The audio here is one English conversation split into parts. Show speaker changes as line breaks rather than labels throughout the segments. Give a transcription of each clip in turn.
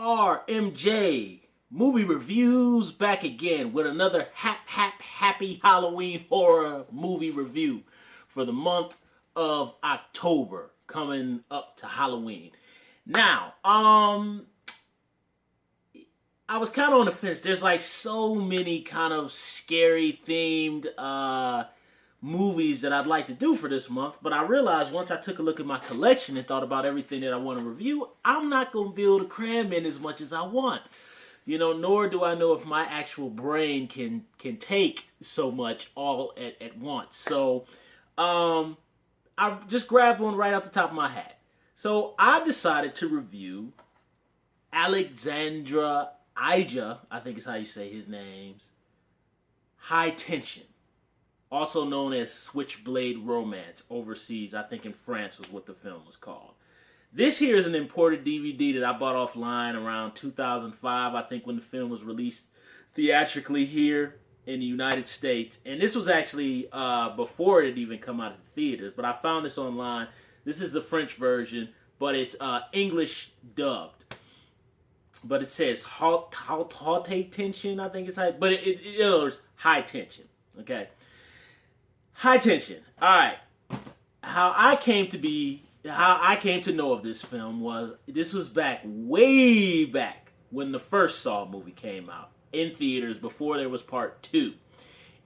RMJ Movie Reviews back again with another happy Halloween horror movie review for the month of October, coming up to Halloween. Now, I was kind of on the fence. There's like so many kind of scary themed movies that I'd like to do for this month, but I realized once I took a look at my collection and thought about everything that I want to review, I'm not going to be able to cram in as much as I want. You know, nor do I know if my actual brain can take so much all at once. So, I just grabbed one right off the top of my hat. So, I decided to review Alexandra Aja, I think is how you say his name, High Tension, also known as Switchblade Romance overseas. I think in France was what the film was called. This here is an imported DVD that I bought offline around 2005, I think, when the film was released theatrically here in the United States. And this was actually before it had even come out of the theaters, but I found this online. This is the French version, but it's English dubbed. But it says haute tension, I think it's high, but in other words, high tension. Okay, high tension. All right. How I came to know of this film was way back when the first Saw movie came out in theaters before there was part 2,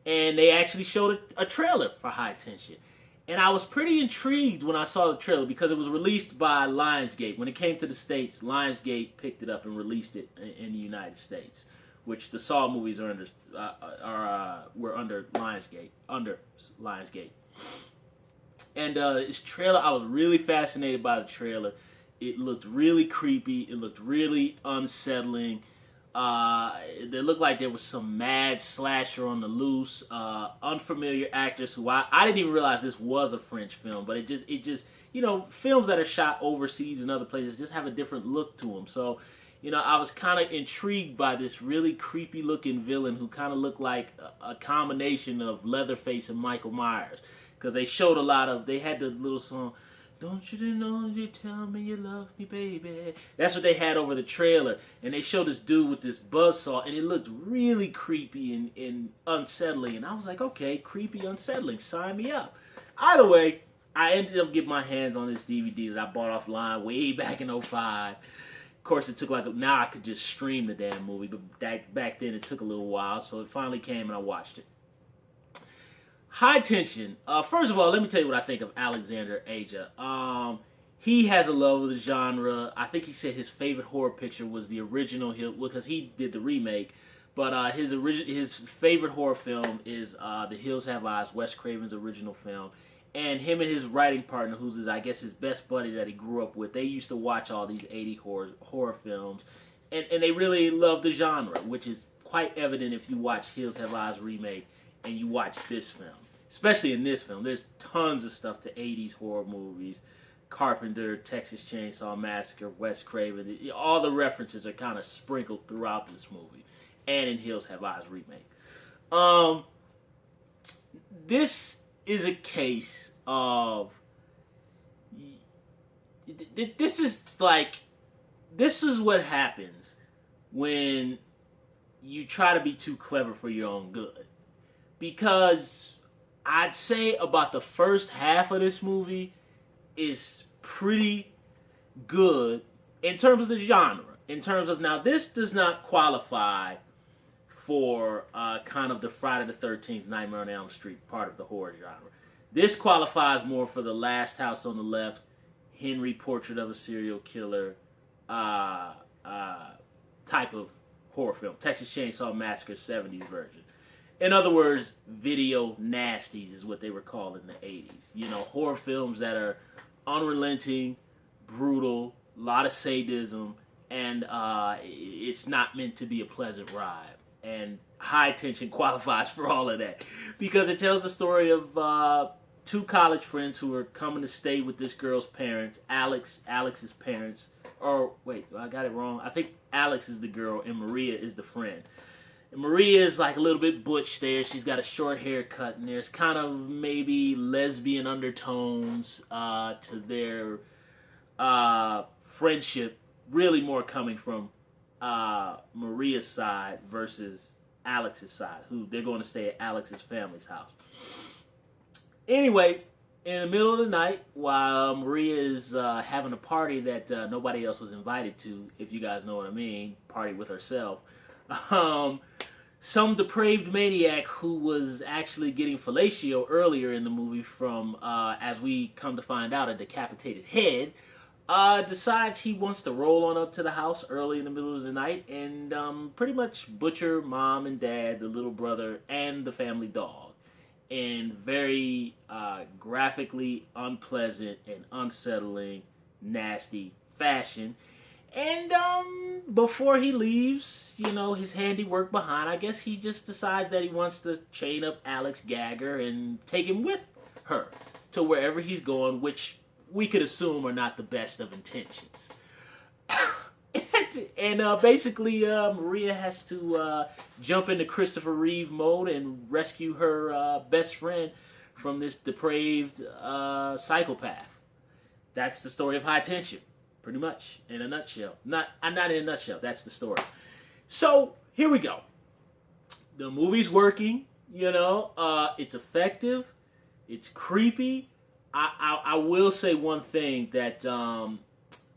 and they actually showed a trailer for High Tension. And I was pretty intrigued when I saw the trailer because it was released by Lionsgate. When it came to the States, Lionsgate picked it up and released it in the United States, which the Saw movies are were under Lionsgate. And this trailer, I was really fascinated by the trailer. It looked really creepy. It looked really unsettling. It looked like there was some mad slasher on the loose, unfamiliar actors who I didn't even realize this was a French film, but it just, you know, films that are shot overseas and other places just have a different look to them. So, you know, I was kind of intrigued by this really creepy looking villain who kind of looked like a combination of Leatherface and Michael Myers, because they showed they had the little song, "Don't you know you tell me you love me, baby." That's what they had over the trailer. And they showed this dude with this buzzsaw, and it looked really creepy and unsettling. And I was like, okay, creepy, unsettling, sign me up. Either way, I ended up getting my hands on this DVD that I bought offline way back in 2005. Of course, it took now I could just stream the damn movie, but back then it took a little while, so it finally came and I watched it. High Tension. First of all, let me tell you what I think of Alexander Aja. He has a love of the genre. I think he said his favorite horror picture was the original, because he did the remake. But his favorite horror film is The Hills Have Eyes, Wes Craven's original film. And him and his writing partner, who's I guess his best buddy that he grew up with, they used to watch all these 80s horror films. And they really love the genre, which is quite evident if you watch Hills Have Eyes remake and you watch this film. Especially in this film, there's tons of stuff to 80s horror movies. Carpenter, Texas Chainsaw Massacre, Wes Craven. All the references are kind of sprinkled throughout this movie. And in Hills Have Eyes remake. This is a case of... This is what happens when you try to be too clever for your own good. Because I'd say about the first half of this movie is pretty good in terms of the genre. In terms of, now this does not qualify for kind of the Friday the 13th, Nightmare on Elm Street part of the horror genre. This qualifies more for the Last House on the Left, Henry Portrait of a Serial Killer type of horror film. Texas Chainsaw Massacre 70s version. In other words, video nasties is what they were called in the 80s. You know, horror films that are unrelenting, brutal, a lot of sadism, and it's not meant to be a pleasant ride. And High Tension qualifies for all of that, because it tells the story of two college friends who are coming to stay with this girl's parents, Alex's parents. Or, wait, I got it wrong. I think Alex is the girl and Maria is the friend. And Maria is like a little bit butch there. She's got a short haircut, and there's kind of maybe lesbian undertones to their friendship, really more coming from Maria's side versus Alex's side, who they're going to stay at Alex's family's house. Anyway, in the middle of the night, while Maria is having a party that nobody else was invited to, if you guys know what I mean, party with herself, some depraved maniac who was actually getting fellatio earlier in the movie from, as we come to find out, a decapitated head, decides he wants to roll on up to the house early in the middle of the night and pretty much butcher mom and dad, the little brother, and the family dog in very graphically unpleasant and unsettling, nasty fashion. And before he leaves, his handiwork behind, I guess he just decides that he wants to chain up Alex Gagger and take him with her to wherever he's going, which we could assume are not the best of intentions. and basically, Maria has to jump into Christopher Reeve mode and rescue her best friend from this depraved psychopath. That's the story of High Tension, pretty much, in a nutshell. Not in a nutshell, that's the story. So, here we go. The movie's working, it's effective, it's creepy. I will say one thing that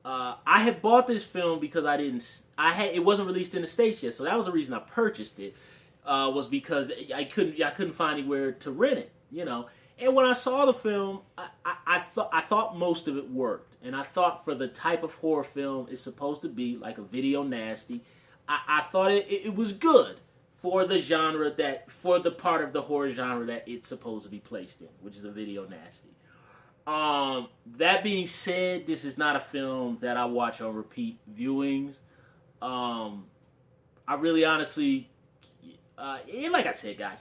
I had bought this film because it wasn't released in the States yet, so that was the reason I purchased it. Was because I couldn't find anywhere to rent it, And when I saw the film, I thought most of it worked, and I thought for the type of horror film it's supposed to be, like a video nasty, I thought it was good for the genre for the part of the horror genre that it's supposed to be placed in, which is a video nasty. That being said, this is not a film that I watch on repeat viewings. I really honestly, like I said, guys,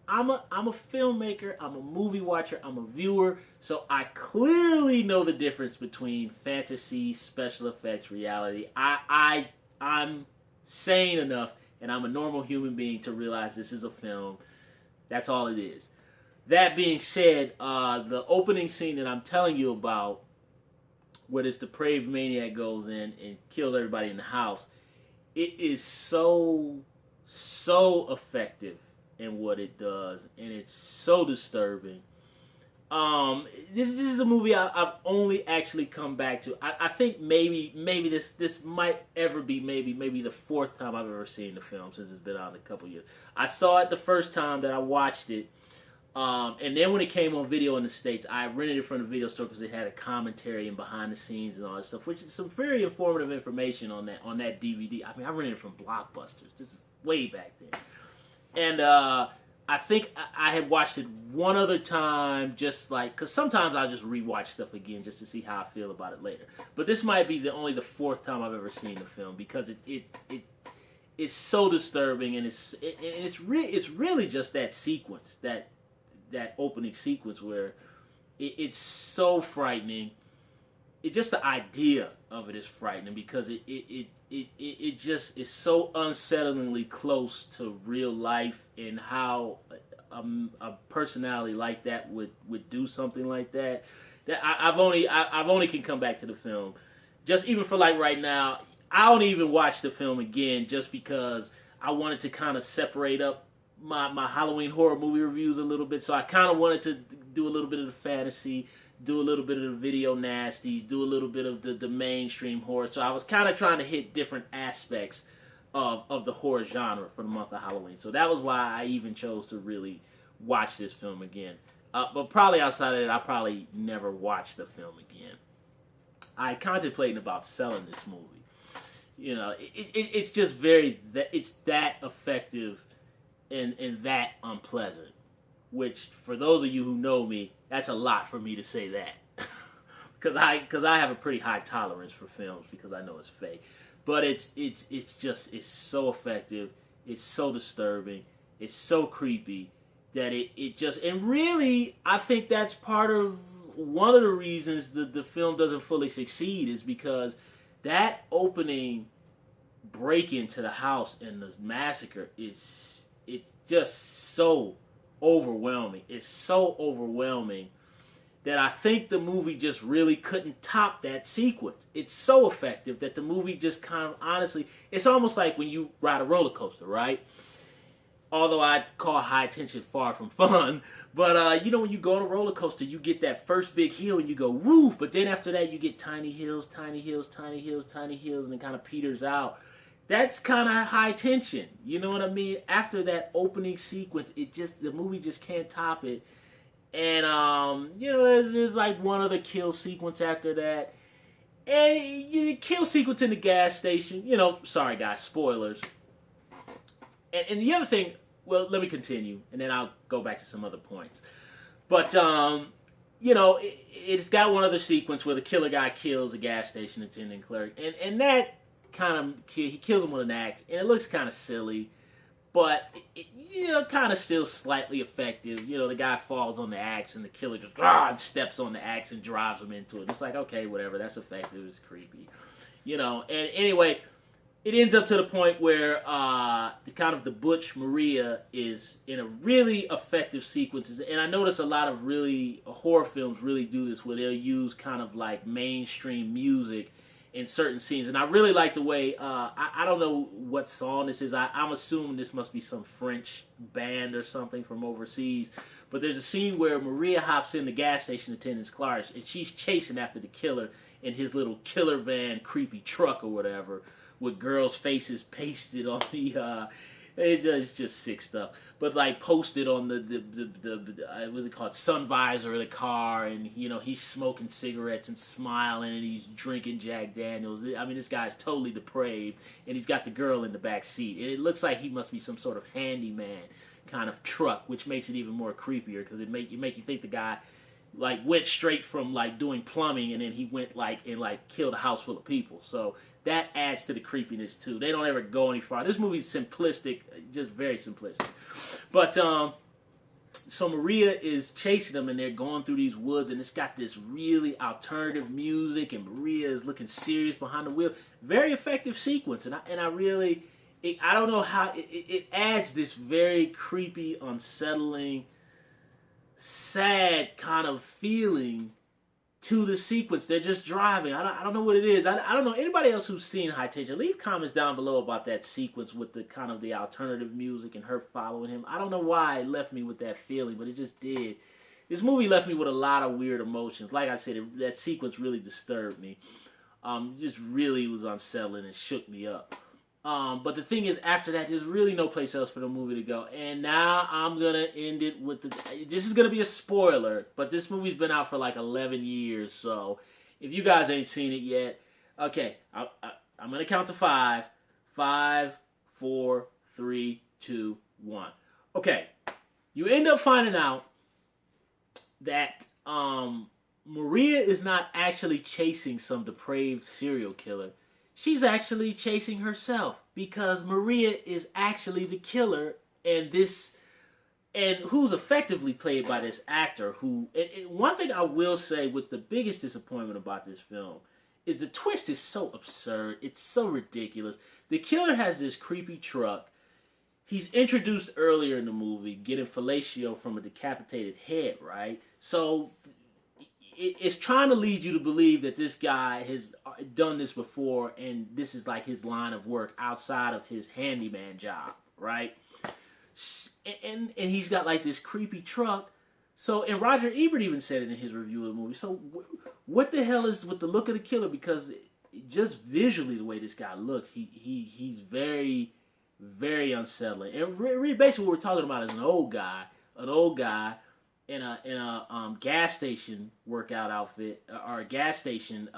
I'm a filmmaker, I'm a movie watcher, I'm a viewer, so I clearly know the difference between fantasy, special effects, reality. I'm sane enough, and I'm a normal human being to realize this is a film. That's all it is. That being said, the opening scene that I'm telling you about, where this depraved maniac goes in and kills everybody in the house, it is so effective in what it does, and it's so disturbing. This is a movie I've only actually come back to. I think maybe this might ever be maybe the fourth time I've ever seen the film since it's been out in a couple years. I saw it the first time that I watched it. And then when it came on video in the States, I rented it from the video store because it had a commentary and behind the scenes and all that stuff, which is some very informative information on that DVD. I mean, I rented it from Blockbusters. This is way back then. And I think I had watched it one other time, just like, because sometimes I'll just rewatch stuff again just to see how I feel about it later. But this might be only the fourth time I've ever seen the film, because it's so disturbing, and it's really just that sequence, that opening sequence where it's so frightening. Just the idea of it is frightening, because it just is so unsettlingly close to real life, and how a personality like that would do something like that. That I've only can come back to the film, just even for like right now. I don't even watch the film again just because I wanted to kind of separate up my Halloween horror movie reviews a little bit. So I kind of wanted to do a little bit of the fantasy, do a little bit of the video nasties, do a little bit of the mainstream horror. So I was kind of trying to hit different aspects of the horror genre for the month of Halloween. So that was why I even chose to really watch this film again. But probably outside of that, I'll probably never watch the film again. I contemplating about selling this movie. It's just it's that effective and that unpleasant. Which, for those of you who know me, that's a lot for me to say that. Because I have a pretty high tolerance for films because I know it's fake. But it's so effective, it's so disturbing, it's so creepy that it just, and really I think that's part of one of the reasons the film doesn't fully succeed, is because that opening break into the house and the massacre it's just so overwhelming. It's so overwhelming that I think the movie just really couldn't top that sequence. It's so effective that the movie just kind of, honestly, it's almost like when you ride a roller coaster, right? Although I call high tension far from fun, but you know, when you go on a roller coaster, you get that first big hill and you go woof, but then after that you get tiny hills, tiny hills, tiny hills, tiny hills, and it kind of peters out. That's kind of high tension, you know what I mean? After that opening sequence, the movie just can't top it. And you know, there's like one other kill sequence after that, and the kill sequence in the gas station. You know, sorry guys, spoilers. And the other thing, well, let me continue, and then I'll go back to some other points. But, you know, it's got one other sequence where the killer guy kills a gas station attendant clerk. And that kind of, he kills him with an axe, and it looks kind of silly. But, you know, kind of still slightly effective. You know, the guy falls on the axe, and the killer just steps on the axe and drives him into it. It's like, okay, whatever, that's effective, it's creepy. You know, and anyway, it ends up to the point where kind of the Butch Maria is in a really effective sequences. And I notice a lot of really horror films really do this, where they'll use kind of like mainstream music in certain scenes. And I really like the way, I don't know what song this is. I'm assuming this must be some French band or something from overseas. But there's a scene where Maria hops in the gas station attendant's car, and she's chasing after the killer in his little killer van, creepy truck or whatever, with girls' faces pasted on the, it's just sick stuff. But like posted on the what's it called, sun visor of the car, and you know, he's smoking cigarettes and smiling, and he's drinking Jack Daniels. I mean, this guy's totally depraved, and he's got the girl in the back seat, and it looks like he must be some sort of handyman kind of truck, which makes it even more creepier, because it make you think the guy like went straight from like doing plumbing, and then he went like and like killed a house full of people. So that adds to the creepiness too. They don't ever go any far. This movie's simplistic, just very simplistic. But so Maria is chasing them, and they're going through these woods, and it's got this really alternative music, and Maria is looking serious behind the wheel. Very effective sequence, and I really, I don't know how it adds this very creepy, unsettling, sad kind of feeling to the sequence. They're just driving. I don't know what it is. I don't know. Anybody else who's seen High Tension, leave comments down below about that sequence with the kind of the alternative music and her following him. I don't know why it left me with that feeling, but it just did. This movie left me with a lot of weird emotions. Like I said, that sequence really disturbed me. Just really was unsettling and shook me up. But the thing is, after that, there's really no place else for the movie to go. And now I'm going to end it with this is going to be a spoiler, but this movie's been out for like 11 years. So if you guys ain't seen it yet, okay, I'm going to count to 5. 5, 4, 3, 2, 1. Okay, you end up finding out that Maria is not actually chasing some depraved serial killer. She's actually chasing herself, because Maria is actually the killer, and who's effectively played by this actor who, and one thing I will say was the biggest disappointment about this film is the twist is so absurd. It's so ridiculous. The killer has this creepy truck. He's introduced earlier in the movie getting fellatio from a decapitated head, right? So it's trying to lead you to believe that this guy has done this before, and this is like his line of work outside of his handyman job, right? And he's got like this creepy truck. So, and Roger Ebert even said it in his review of the movie. So what the hell is with the look of the killer? Because just visually, the way this guy looks, he's very, very unsettling. And basically what we're talking about is an old guy in a gas station workout outfit, or a gas station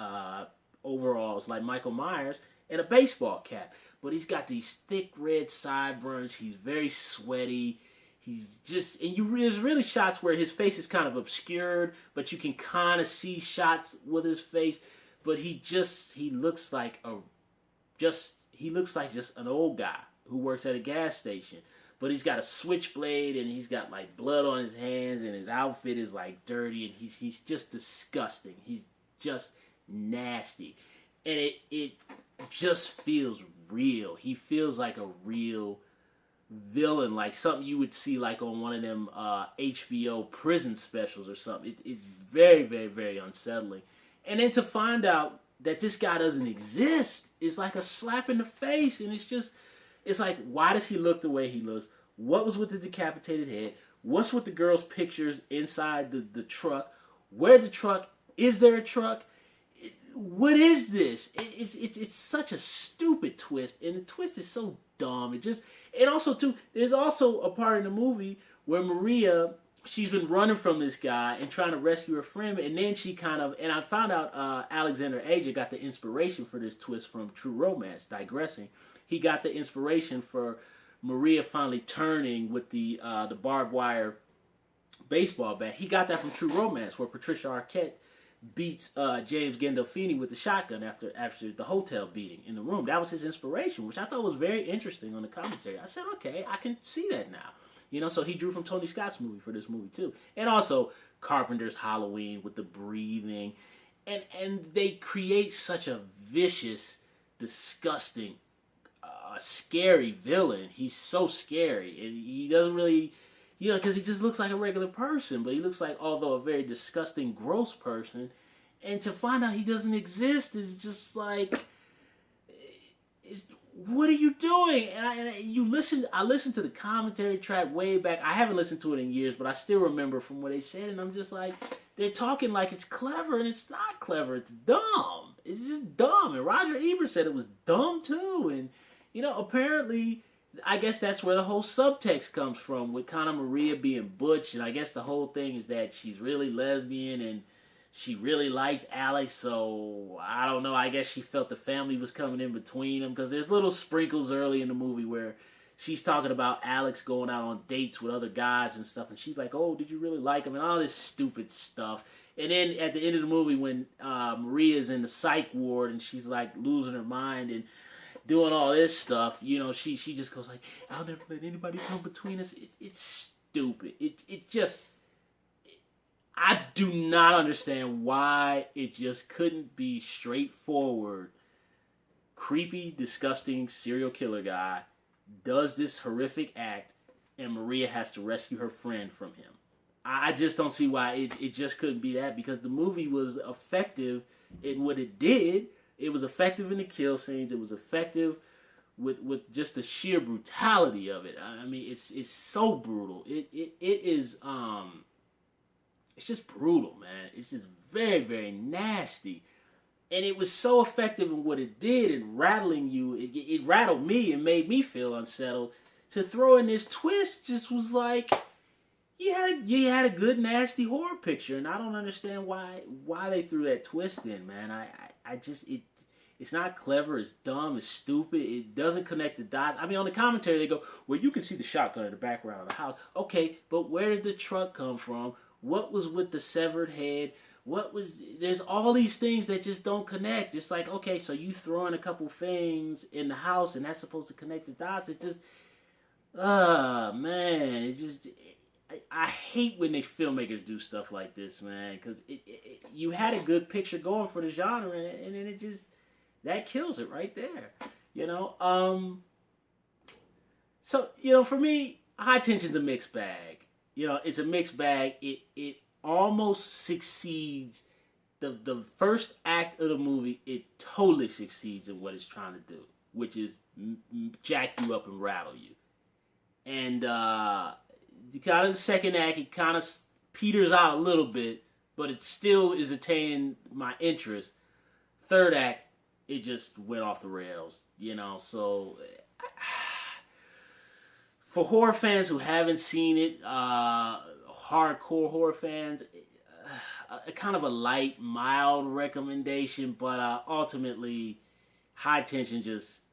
overalls like Michael Myers, and a baseball cap. But he's got these thick red sideburns. He's very sweaty. He's just, and there's really shots where his face is kind of obscured, but you can kind of see shots with his face. But he looks like just an old guy who works at a gas station. But he's got a switchblade, and he's got like blood on his hands, and his outfit is like dirty, and he's just disgusting. He's just nasty, and it just feels real. He feels like a real villain, like something you would see like on one of them HBO prison specials or something. It's very, very, very unsettling. And then to find out that this guy doesn't exist is like a slap in the face. And it's like, why does he look the way he looks? What was with the decapitated head? What's with the girl's pictures inside the truck? Where the truck? Is there a truck? What is this? It's such a stupid twist, and the twist is so dumb. And also too, there's also a part in the movie where Maria, she's been running from this guy and trying to rescue her friend, and then she and I found out Alexander Aja got the inspiration for this twist from True Romance. Digressing, he got the inspiration for Maria finally turning with the barbed wire baseball bat. He got that from True Romance, where Patricia Arquette beats James Gandolfini with the shotgun after the hotel beating in the room. That was his inspiration, which I thought was very interesting on the commentary. I said, okay, I can see that now. So he drew from Tony Scott's movie for this movie too. And also Carpenter's Halloween with the breathing. And they create such a vicious, disgusting, scary villain. He's so scary. And he doesn't really... because he just looks like a regular person, but he looks like, although a very disgusting, gross person. And to find out he doesn't exist is just like, what are you doing? And I listened to the commentary track way back. I haven't listened to it in years, but I still remember from what they said, and I'm just like, they're talking like it's clever, and it's not clever. It's dumb. It's just dumb. And Roger Ebert said it was dumb too. And apparently, I guess that's where the whole subtext comes from, with kind of Maria being butch, and I guess the whole thing is that she's really lesbian and she really liked Alex, so I don't know, I guess she felt the family was coming in between them, because there's little sprinkles early in the movie where she's talking about Alex going out on dates with other guys and stuff, and she's like, oh, did you really like him, and all this stupid stuff. And then at the end of the movie, when Maria's in the psych ward and she's like losing her mind and doing all this stuff, she just goes like, I'll never let anybody come between us. It's stupid. I do not understand why it just couldn't be straightforward. Creepy, disgusting serial killer guy does this horrific act, and Maria has to rescue her friend from him. I just don't see why it just couldn't be that, because the movie was effective in what it did. It was effective in the kill scenes. It was effective with just the sheer brutality of it. I mean, it's so brutal. It is it's just brutal, man. It's just very, very nasty. And it was so effective in what it did in rattling you. It rattled me and made me feel unsettled. To throw in this twist just was like, you had a good nasty horror picture, and I don't understand why they threw that twist in, man. It's not clever, it's dumb, it's stupid, it doesn't connect the dots. I mean, on the commentary they go, well, you can see the shotgun in the background of the house. Okay, but where did the truck come from? What was with the severed head? There's all these things that just don't connect. It's like, okay, so you throw in a couple things in the house and that's supposed to connect the dots. It just, man, I hate when they filmmakers do stuff like this, man, because you had a good picture going for the genre, and then it just, that kills it right there, So, for me, High Tension's a mixed bag. It's a mixed bag. It almost succeeds. The first act of the movie, it totally succeeds in what it's trying to do, which is jack you up and rattle you. And kind of the second act, it kind of peters out a little bit, but it still is attaining my interest. Third act, it just went off the rails, so for horror fans who haven't seen it, hardcore horror fans, a kind of a light, mild recommendation, but ultimately, High Tension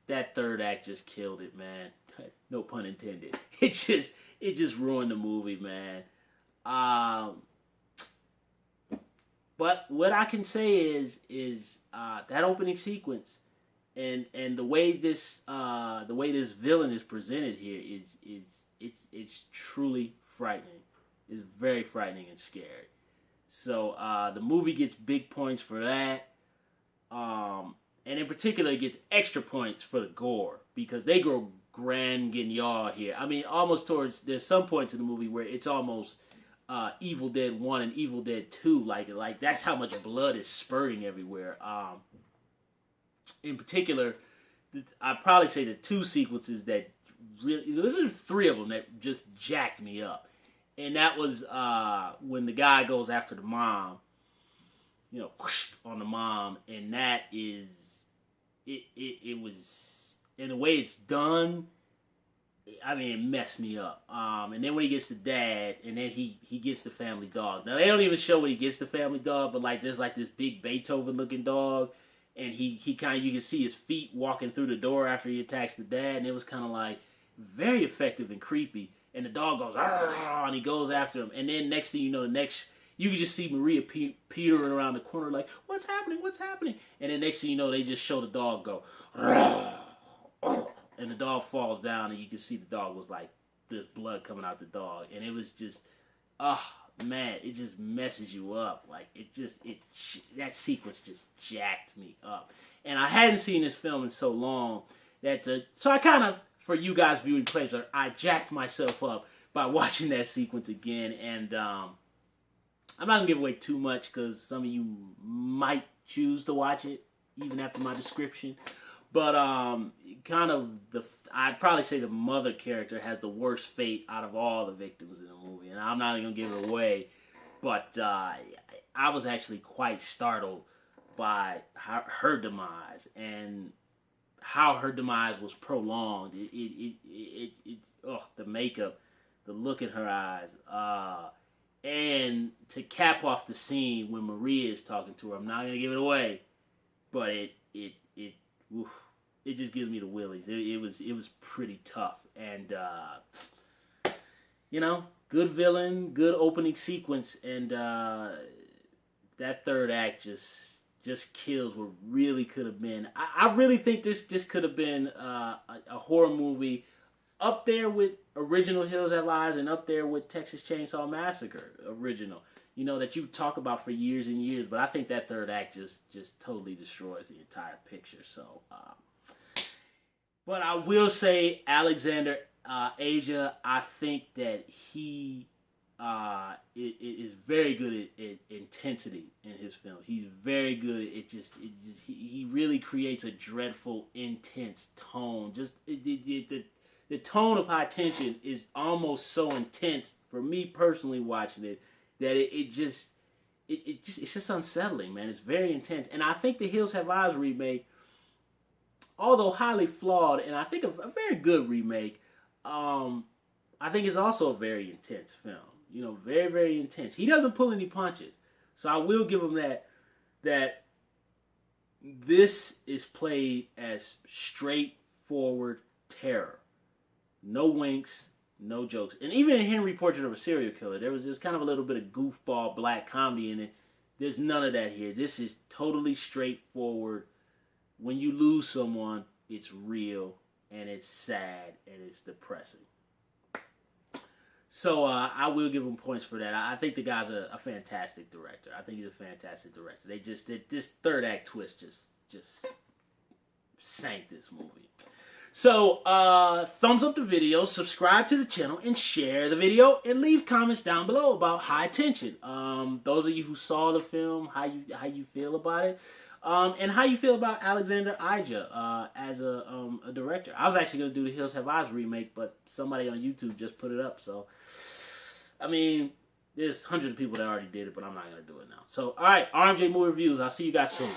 that third act just killed it, man. No pun intended. It just ruined the movie, man. But what I can say is that opening sequence and the way this villain is presented here it's truly frightening. It's very frightening and scary. So the movie gets big points for that. And in particular, it gets extra points for the gore because they go grand guignol here. I mean, almost towards, there's some points in the movie where it's almost Evil Dead 1 and Evil Dead 2. Like that's how much blood is spurting everywhere. In particular, I'd probably say the two sequences that really, there's 3 of them that just jacked me up. And that was when the guy goes after the mom, you know, whoosh, on the mom, and that is, it was, in the way it's done, I mean, it messed me up. And then when he gets the dad, and then he gets the family dog. Now, they don't even show when he gets the family dog, but like, there's like this big Beethoven-looking dog, and he kind of, you can see his feet walking through the door after he attacks the dad, and it was kind of like very effective and creepy. And the dog goes, argh, and he goes after him. And then next thing you know, you can just see Maria petering around the corner like, what's happening? What's happening? And then next thing you know, they just show the dog go, argh, and the dog falls down, and you can see the dog was like, there's blood coming out the dog. And it was just, man, it just messes you up. Like, that sequence just jacked me up. And I hadn't seen this film in so long that, so I kind of, for you guys' viewing pleasure, I jacked myself up by watching that sequence again. And I'm not going to give away too much because some of you might choose to watch it, even after my description. But kind of I'd probably say the mother character has the worst fate out of all the victims in the movie. And I'm not even going to give it away. But I was actually quite startled by her demise. And how her demise was prolonged. The makeup, the look in her eyes, and to cap off the scene when Maria is talking to her. I'm not gonna give it away, but it just gives me the willies. It was pretty tough, and good villain, good opening sequence, and that third act just kills what really could have been. I really think this could have been a horror movie up there with original Hills Have Eyes and up there with Texas Chainsaw Massacre original. You know, that you talk about for years and years, but I think that third act just totally destroys the entire picture. So, but I will say Alexander Aja, I think that he is very good at intensity in his film. He's very good at he really creates a dreadful, intense tone. Just the tone of High Tension is almost so intense for me personally watching it that it's just unsettling, man. It's very intense, and I think the Hills Have Eyes remake, although highly flawed, and I think a very good remake, I think it's also a very intense film. You know, very, very intense. He doesn't pull any punches. So I will give him that this is played as straightforward terror. No winks, no jokes. And even in Henry Portrait of a Serial Killer, there's kind of a little bit of goofball black comedy in it. There's none of that here. This is totally straightforward. When you lose someone, it's real, and it's sad, and it's depressing. So I will give him points for that. I think the guy's a fantastic director. I think he's a fantastic director. They just did this third act twist just sank this movie. So thumbs up the video, subscribe to the channel, and share the video, and leave comments down below about High Tension. Those of you who saw the film, how you feel about it. And how you feel about Alexander Aja as a director. I was actually going to do the Hills Have Eyes remake, but somebody on YouTube just put it up. So, I mean, there's hundreds of people that already did it, but I'm not going to do it now. So, all right, RMJ Movie Reviews. I'll see you guys soon.